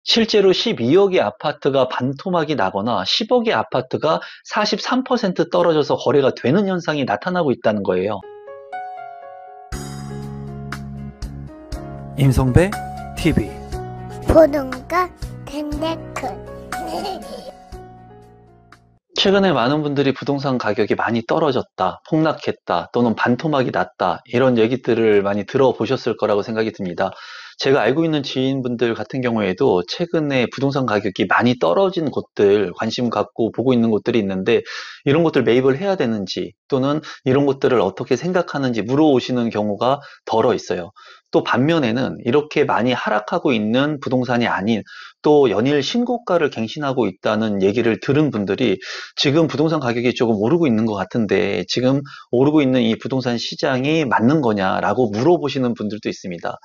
실제로 12억의 아파트가 반토막이 나거나 10억의 아파트가 43% 떨어져서 거래가 되는 현상이 나타나고 있다는 거예요. 임성배 TV 보동과 덴데크 최근에 많은 분들이 부동산 가격이 많이 떨어졌다, 폭락했다, 또는 반토막이 났다, 이런 얘기들을 많이 들어보셨을 거라고 생각이 듭니다. 제가 알고 있는 지인분들 같은 경우에도 최근에 부동산 가격이 많이 떨어진 곳들, 관심 갖고 보고 있는 곳들이 있는데, 이런 곳들 매입을 해야 되는지, 또는 이런 곳들을 어떻게 생각하는지 물어오시는 경우가 덜어 있어요. 또 반면에는 이렇게 많이 하락하고 있는 부동산이 아닌 또 연일 신고가를 갱신하고 있다는 얘기를 들은 분들이 지금 부동산 가격이 조금 오르고 있는 것 같은데 지금 오르고 있는 이 부동산 시장이 맞는 거냐라고 물어보시는 분들도 있습니다.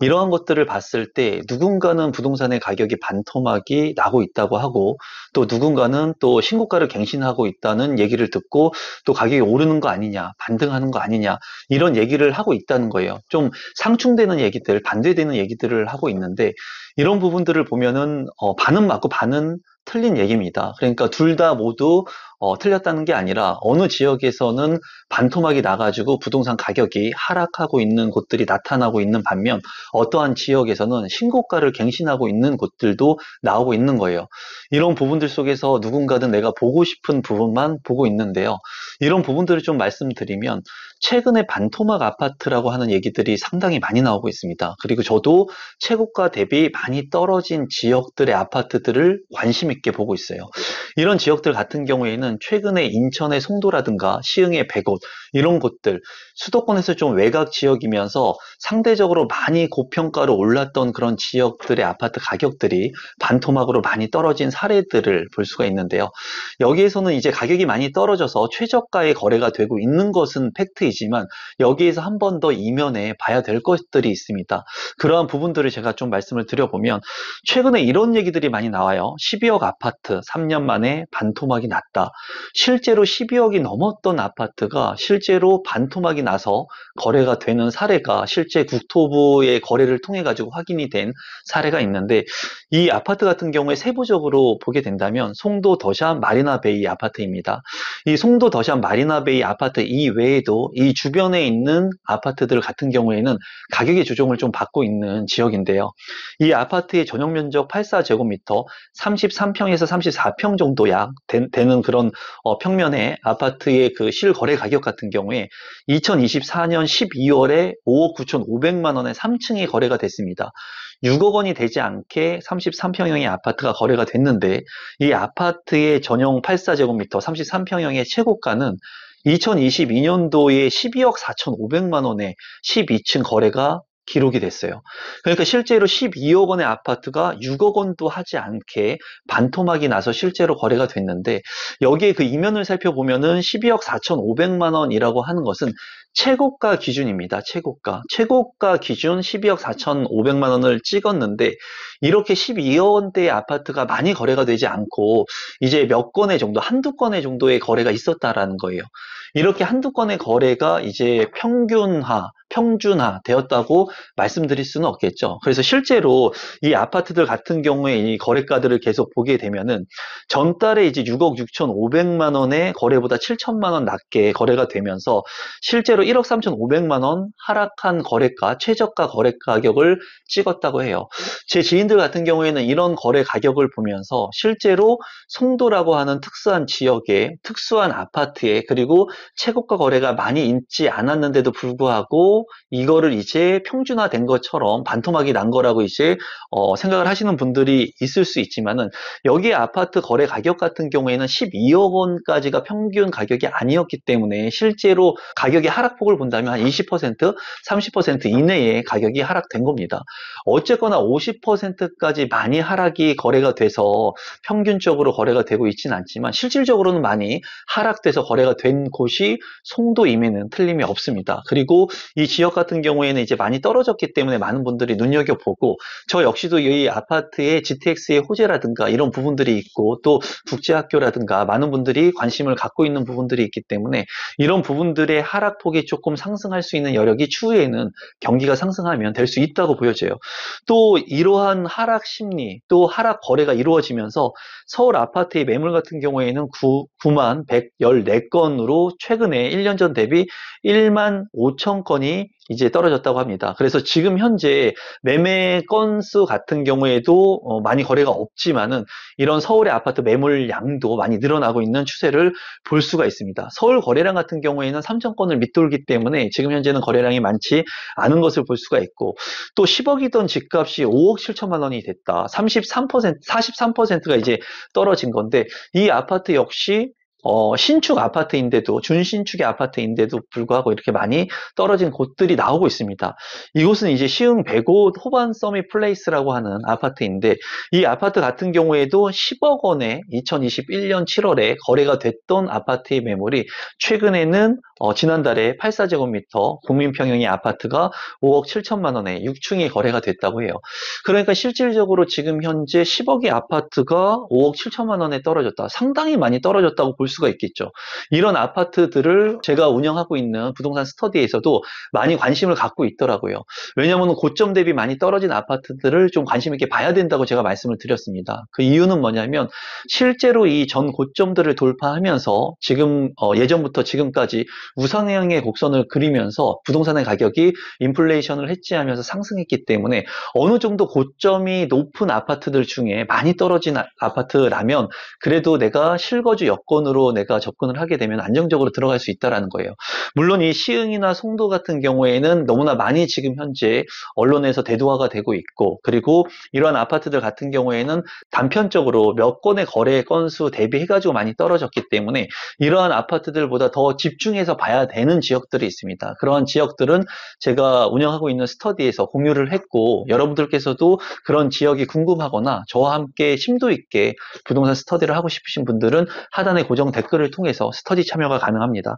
이러한 것들을 봤을 때 누군가는 부동산의 가격이 반토막이 나고 있다고 하고 또 누군가는 또 신고가를 갱신하고 있다는 얘기를 듣고 또 가격이 오르는 거 아니냐, 반등하는 거 아니냐 이런 얘기를 하고 있다는 거예요. 좀 상충되는 얘기들, 반대되는 얘기들을 하고 있는데 이런 부분들을 보면은 반은 맞고 반은 틀린 얘기입니다. 그러니까 둘 다 모두 틀렸다는 게 아니라 어느 지역에서는 반토막이 나가지고 부동산 가격이 하락하고 있는 곳들이 나타나고 있는 반면 어떠한 지역에서는 신고가를 갱신하고 있는 곳들도 나오고 있는 거예요. 이런 부분들 속에서 누군가는 내가 보고 싶은 부분만 보고 있는데요. 이런 부분들을 좀 말씀드리면 최근에 반토막 아파트라고 하는 얘기들이 상당히 많이 나오고 있습니다. 그리고 저도 최고가 대비 많이 떨어진 지역들의 아파트들을 관심 있게 보고 있어요. 이런 지역들 같은 경우에는 최근에 인천의 송도라든가 시흥의 백옷 이런 곳들 수도권에서 좀 외곽 지역이면서 상대적으로 많이 고평가로 올랐던 그런 지역들의 아파트 가격들이 반토막으로 많이 떨어진 사례들을 볼 수가 있는데요. 여기에서는 이제 가격이 많이 떨어져서 최저가에 거래가 되고 있는 것은 팩트이지만 여기에서 한 번 더 이면에 봐야 될 것들이 있습니다. 그러한 부분들을 제가 좀 말씀을 드려보면 최근에 이런 얘기들이 많이 나와요. 12억 아파트 3년 만에 반토막이 났다. 실제로 12억이 넘었던 아파트가 실제로 반토막이 나서 거래가 되는 사례가 실제 국토부의 거래를 통해 가지고 확인이 된 사례가 있는데 이 아파트 같은 경우에 세부적으로 보게 된다면 송도 더샵 마리나베이 아파트입니다. 이 송도 더샵 마리나베이 아파트 이외에도 이 주변에 있는 아파트들 같은 경우에는 가격의 조정을 좀 받고 있는 지역인데요. 이 아파트의 전용 면적 84제곱미터 33평에서 34평 정도 약 되는 그런 평면의 아파트의 그 실거래 가격 같은 경우에 2024년 12월에 5억 9,500만 원에 3층이 거래가 됐습니다. 6억 원이 되지 않게 33평형의 아파트가 거래가 됐는데 이 아파트의 전용 84제곱미터 33평형의 최고가는 2022년도에 12억 4,500만 원에 12층 거래가 기록이 됐어요. 그러니까 실제로 12억 원의 아파트가 6억 원도 하지 않게 반토막이 나서 실제로 거래가 됐는데 여기에 그 이면을 살펴보면은 12억 4,500만 원이라고 하는 것은 최고가 기준입니다. 최고가 기준 12억 4,500만 원을 찍었는데 이렇게 12억 원대의 아파트가 많이 거래가 되지 않고 이제 몇 건의 정도, 한두 건의 정도의 거래가 있었다라는 거예요. 이렇게 한두 건의 거래가 이제 평준화 되었다고 말씀드릴 수는 없겠죠. 그래서 실제로 이 아파트들 같은 경우에 이 거래가들을 계속 보게 되면은 전달에 이제 6억 6,500만 원의 거래보다 7천만 원 낮게 거래가 되면서 실제로 1억 3,500만 원 하락한 거래가, 최저가 거래 가격을 찍었다고 해요. 제 지인들 같은 경우에는 이런 거래 가격을 보면서 실제로 송도라고 하는 특수한 지역에 특수한 아파트에 그리고 최고가 거래가 많이 있지 않았는데도 불구하고 이거를 이제 평준화된 것처럼 반토막이 난 거라고 이제 생각을 하시는 분들이 있을 수 있지만은 여기 아파트 거래 가격 같은 경우에는 12억 원까지가 평균 가격이 아니었기 때문에 실제로 가격의 하락폭을 본다면 한 20%, 30% 이내에 가격이 하락된 겁니다. 어쨌거나 50%까지 많이 하락이 거래가 돼서 평균적으로 거래가 되고 있지는 않지만 실질적으로는 많이 하락돼서 거래가 된 곳이 송도임에는 틀림이 없습니다. 그리고 이 이 지역 같은 경우에는 이제 많이 떨어졌기 때문에 많은 분들이 눈여겨보고, 저 역시도 이 아파트의 GTX의 호재라든가 이런 부분들이 있고, 또 국제학교라든가 많은 분들이 관심을 갖고 있는 부분들이 있기 때문에 이런 부분들의 하락폭이 조금 상승할 수 있는 여력이 추후에는 경기가 상승하면 될 수 있다고 보여져요. 또 이러한 하락 심리, 또 하락 거래가 이루어지면서 서울 아파트의 매물 같은 경우에는 9만 114건으로 최근에 1년 전 대비 1만 5천 건이 이제 떨어졌다고 합니다. 그래서 지금 현재 매매 건수 같은 경우에도 많이 거래가 없지만은 이런 서울의 아파트 매물 양도 많이 늘어나고 있는 추세를 볼 수가 있습니다. 서울 거래량 같은 경우에는 3천 건을 밑돌기 때문에 지금 현재는 거래량이 많지 않은 것을 볼 수가 있고, 또 10억이던 집값이 5억 7천만 원이 됐다. 43%가 이제 떨어진 건데, 이 아파트 역시 신축 아파트인데도, 준신축의 아파트인데도 불구하고 이렇게 많이 떨어진 곳들이 나오고 있습니다. 이곳은 이제 시흥 105 호반 서밋 플레이스라고 하는 아파트인데, 이 아파트 같은 경우에도 10억 원에 2021년 7월에 거래가 됐던 아파트의 매물이 최근에는 지난달에 84제곱미터 국민평형의 아파트가 5억 7천만 원에 6층이 거래가 됐다고 해요. 그러니까 실질적으로 지금 현재 10억의 아파트가 5억 7천만 원에 떨어졌다. 상당히 많이 떨어졌다고 볼 수가 있겠죠. 이런 아파트들을 제가 운영하고 있는 부동산 스터디에서도 많이 관심을 갖고 있더라고요. 왜냐하면 고점 대비 많이 떨어진 아파트들을 좀 관심 있게 봐야 된다고 제가 말씀을 드렸습니다. 그 이유는 뭐냐면, 실제로 이 전 고점들을 돌파하면서 지금 예전부터 지금까지 우상향의 곡선을 그리면서 부동산의 가격이 인플레이션을 해지하면서 상승했기 때문에 어느 정도 고점이 높은 아파트들 중에 많이 떨어진 아파트라면 그래도 내가 실거주 여건으로 내가 접근을 하게 되면 안정적으로 들어갈 수 있다는 거예요. 물론 이 시흥이나 송도 같은 경우에는 너무나 많이 지금 현재 언론에서 대두화가 되고 있고, 그리고 이러한 아파트들 같은 경우에는 단편적으로 몇 건의 거래 건수 대비해가지고 많이 떨어졌기 때문에 이러한 아파트들보다 더 집중해서 봐야 되는 지역들이 있습니다. 그러한 지역들은 제가 운영하고 있는 스터디에서 공유를 했고, 여러분들께서도 그런 지역이 궁금하거나 저와 함께 심도 있게 부동산 스터디를 하고 싶으신 분들은 하단의 고정 댓글을 통해서 스터디 참여가 가능합니다.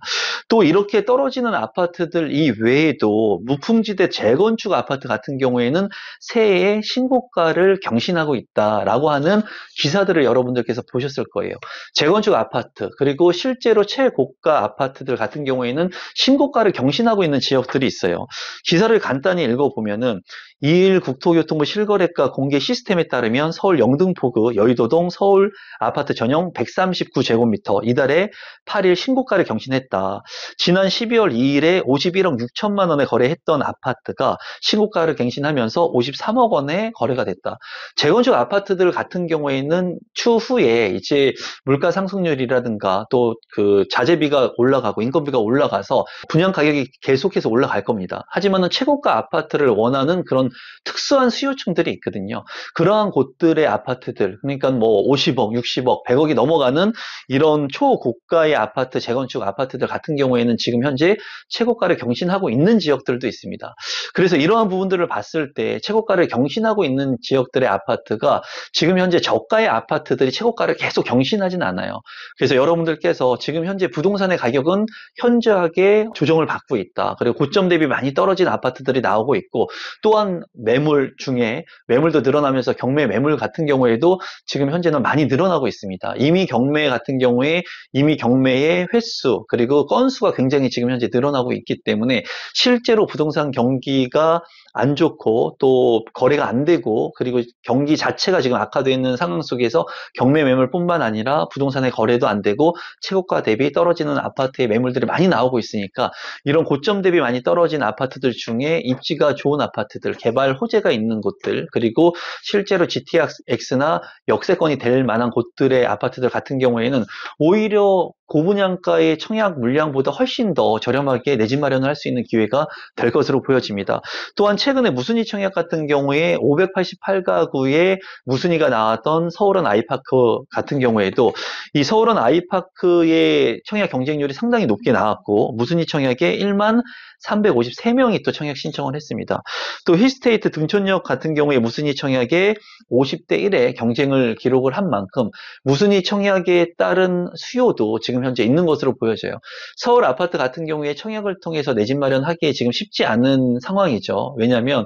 또 이렇게 떨어지는 아파트들 이외에도 무풍지대 재건축 아파트 같은 경우에는 새해에 신고가를 경신하고 있다라고 하는 기사들을 여러분들께서 보셨을 거예요. 재건축 아파트, 그리고 실제로 최고가 아파트들 같은 경우에는 신고가를 경신하고 있는 지역들이 있어요. 기사를 간단히 읽어보면은 2일 국토교통부 실거래가 공개 시스템에 따르면 서울 영등포구 여의도동 서울 아파트 전용 139제곱미터 이달에 8일 신고가를 경신했다. 지난 12월 2일에 51억 6천만 원에 거래했던 아파트가 신고가를 갱신하면서 53억 원에 거래가 됐다. 재건축 아파트들 같은 경우에는 추후에 이제 물가 상승률이라든가 또 그 자재비가 올라가고 인건비가 올라가서 분양 가격이 계속해서 올라갈 겁니다. 하지만은 최고가 아파트를 원하는 그런 특수한 수요층들이 있거든요. 그러한 곳들의 아파트들, 그러니까 뭐 50억, 60억, 100억이 넘어가는 이런 초고가의 아파트, 재건축 아파트들 같은 경우에는 지금 현재 최고가를 경신하고 있는 지역들도 있습니다. 그래서 이러한 부분들을 봤을 때 최고가를 경신하고 있는 지역들의 아파트가 지금 현재 저가의 아파트들이 최고가를 계속 경신하진 않아요. 그래서 여러분들께서 지금 현재 부동산의 가격은 현저하게 조정을 받고 있다. 그리고 고점 대비 많이 떨어진 아파트들이 나오고 있고, 또한 매물 중에 매물도 늘어나면서 경매 매물 같은 경우에도 지금 현재는 많이 늘어나고 있습니다. 이미 경매 같은 경우에 이미 경매의 횟수 그리고 건수가 굉장히 지금 현재 늘어나고 있기 때문에 실제로 부동산 경기가 안 좋고 또 거래가 안 되고, 그리고 경기 자체가 지금 악화되어 있는 상황 속에서 경매 매물뿐만 아니라 부동산의 거래도 안 되고 최고가 대비 떨어지는 아파트의 매물들이 많이 나오고 있으니까 이런 고점 대비 많이 떨어진 아파트들 중에 입지가 좋은 아파트들, 개발 호재가 있는 곳들, 그리고 실제로 GTX나 역세권이 될 만한 곳들의 아파트들 같은 경우에는 오히려 고분양가의 청약 물량보다 훨씬 더 저렴하게 내 집 마련을 할 수 있는 기회가 될 것으로 보여집니다. 또한 최근에 무순위 청약 같은 경우에 588가구의 무순위가 나왔던 서울원 아이파크 같은 경우에도 이 서울원 아이파크의 청약 경쟁률이 상당히 높게 나왔고, 무순위 청약에 1만 353명이 또 청약 신청을 했습니다. 또 티스테이트 둔촌역 같은 경우에 무순위 청약에 50대 1의 경쟁을 기록을 한 만큼 무순위 청약에 따른 수요도 지금 현재 있는 것으로 보여져요. 서울 아파트 같은 경우에 청약을 통해서 내 집 마련하기 지금 쉽지 않은 상황이죠. 왜냐하면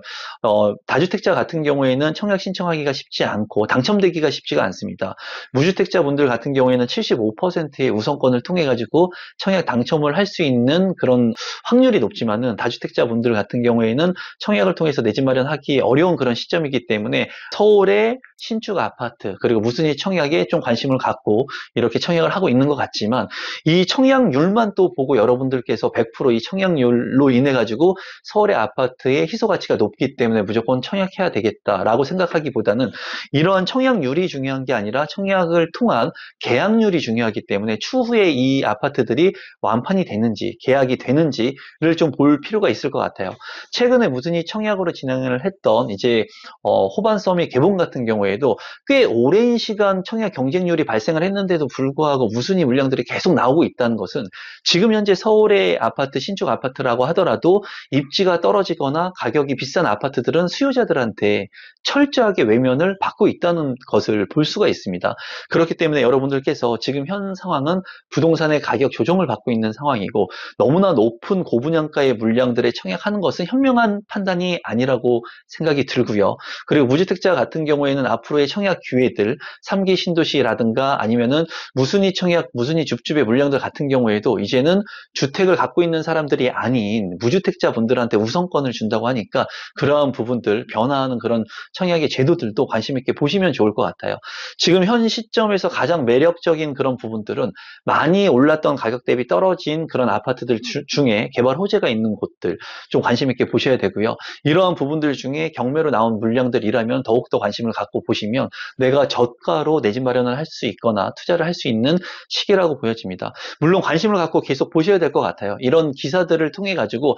다주택자 같은 경우에는 청약 신청하기가 쉽지 않고 당첨되기가 쉽지가 않습니다. 무주택자분들 같은 경우에는 75%의 우선권을 통해 가지고 청약 당첨을 할 수 있는 그런 확률이 높지만은 다주택자분들 같은 경우에는 청약을 통해서 내 집 마련하기 어려운 그런 시점이기 때문에 서울의 신축 아파트 그리고 무순위 청약에 좀 관심을 갖고 이렇게 청약을 하고 있는 것 같지만 이 청약률만 또 보고 여러분들께서 100% 이 청약률로 인해 가지고 서울의 아파트의 희소 가치가 높기 때문에 무조건 청약해야 되겠다라고 생각하기보다는 이러한 청약률이 중요한 게 아니라 청약을 통한 계약률이 중요하기 때문에 추후에 이 아파트들이 완판이 되는지 계약이 되는지를 좀 볼 필요가 있을 것 같아요. 최근에 무순위 청약으로 진행을 했던 이제 호반섬 및 개봉 같은 경우에도 꽤 오랜 시간 청약 경쟁률이 발생을 했는데도 불구하고 무순위 물량들이 계속 나오고 있다는 것은 지금 현재 서울의 아파트, 신축 아파트라고 하더라도 입지가 떨어지거나 가격이 비싼 아파트들은 수요자들한테 철저하게 외면을 받고 있다는 것을 볼 수가 있습니다. 그렇기 때문에 여러분들께서 지금 현 상황은 부동산의 가격 조정을 받고 있는 상황이고 너무나 높은 고분양가의 물량들에 청약하는 것은 현명한 판단이 아니라고 생각이 들고요. 그리고 무주택자 같은 경우에는 앞으로의 청약 기회들 3기 신도시라든가 아니면은 무순위 청약, 무순위 줍줍의 물량들 같은 경우에도 이제는 주택을 갖고 있는 사람들이 아닌 무주택자 분들한테 우선권을 준다고 하니까 그러한 부분들, 변화하는 그런 청약의 제도들도 관심 있게 보시면 좋을 것 같아요. 지금 현 시점에서 가장 매력적인 그런 부분들은 많이 올랐던 가격 대비 떨어진 그런 아파트들 중에 개발 호재가 있는 곳들 좀 관심 있게 보셔야 되고요. 이러한 부분들 중에 경매로 나온 물량들이라면 더욱더 관심을 갖고 보시면 내가 저가로 내 집 마련을 할 수 있거나 투자를 할 수 있는 시기라고 보여집니다. 물론 관심을 갖고 계속 보셔야 될 것 같아요. 이런 기사들을 통해 가지고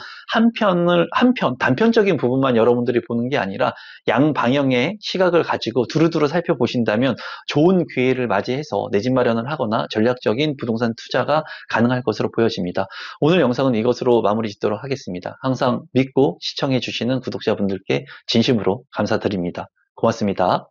단편적인 부분만 여러분들이 보는 게 아니라 양방향의 시각을 가지고 두루두루 살펴보신다면 좋은 기회를 맞이해서 내 집 마련을 하거나 전략적인 부동산 투자가 가능할 것으로 보여집니다. 오늘 영상은 이것으로 마무리 짓도록 하겠습니다. 항상 믿고 시청해 주시는 구독자분들께 진심으로 감사드립니다. 고맙습니다.